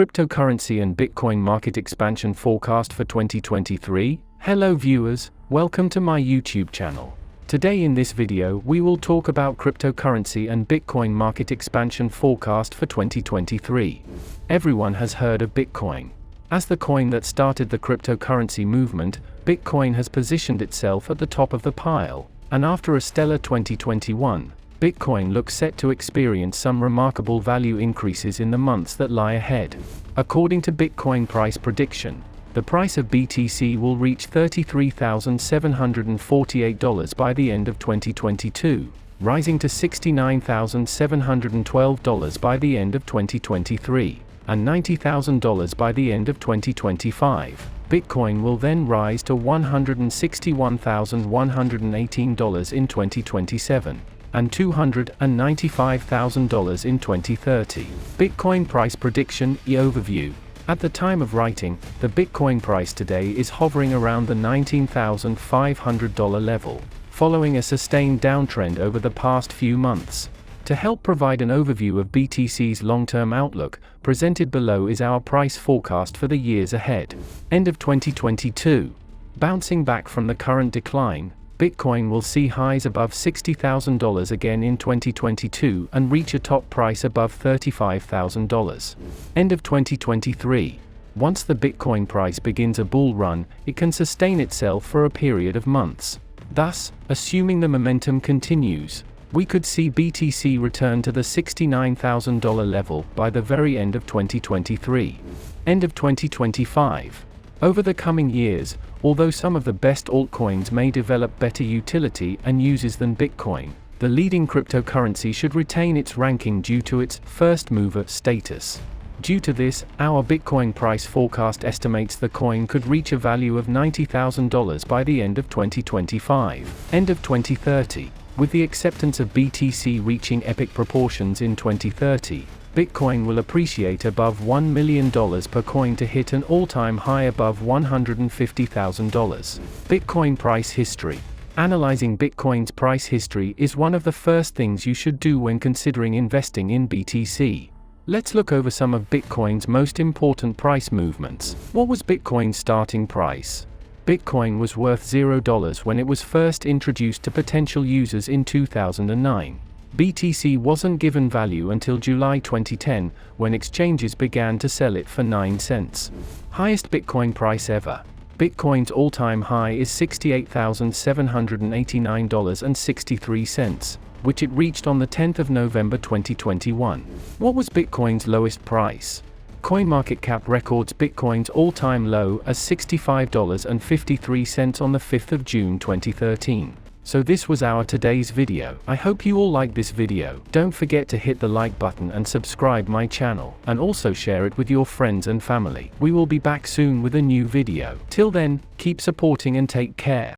Cryptocurrency and Bitcoin market expansion forecast for 2023. Hello viewers, welcome to my YouTube channel. Today in this video we will talk about cryptocurrency and Bitcoin market expansion forecast for 2023. Everyone has heard of Bitcoin. As the coin that started the cryptocurrency movement, Bitcoin has positioned itself at the top of the pile, and after a stellar 2021, Bitcoin looks set to experience some remarkable value increases in the months that lie ahead. According to Bitcoin price prediction, the price of BTC will reach $33,748 by the end of 2022, rising to $69,712 by the end of 2023, and $90,000 by the end of 2025. Bitcoin will then rise to $161,118 in 2027. And $295,000 in 2030. Bitcoin price prediction overview. At the time of writing, the Bitcoin price today is hovering around the $19,500 level, following a sustained downtrend over the past few months. To help provide an overview of BTC's long-term outlook, presented below is our price forecast for the years ahead. End of 2022. Bouncing back from the current decline, Bitcoin will see highs above $60,000 again in 2022 and reach a top price above $35,000. End of 2023. Once the Bitcoin price begins a bull run, it can sustain itself for a period of months. Thus, assuming the momentum continues, we could see BTC return to the $69,000 level by the very end of 2023. End of 2025. Over the coming years, although some of the best altcoins may develop better utility and uses than Bitcoin, the leading cryptocurrency should retain its ranking due to its first-mover status. Due to this, our Bitcoin price forecast estimates the coin could reach a value of $90,000 by the end of 2025. End of 2030. With the acceptance of BTC reaching epic proportions in 2030, Bitcoin will appreciate above $1 million per coin to hit an all-time high above $150,000. Bitcoin price history. Analyzing Bitcoin's price history is one of the first things you should do when considering investing in BTC. Let's look over some of Bitcoin's most important price movements. What was Bitcoin's starting price? Bitcoin was worth $0 when it was first introduced to potential users in 2009. BTC wasn't given value until July 2010, when exchanges began to sell it for 9 cents. Highest Bitcoin price ever. Bitcoin's all-time high is $68,789.63, which it reached on the 10th of November 2021. What was Bitcoin's lowest price? CoinMarketCap records Bitcoin's all-time low as $65.53 on the 5th of June 2013. So this was our today's video. I hope you all liked this video. Don't forget to hit the like button and subscribe my channel, and also share it with your friends and family. We will be back soon with a new video. Till then, keep supporting and take care.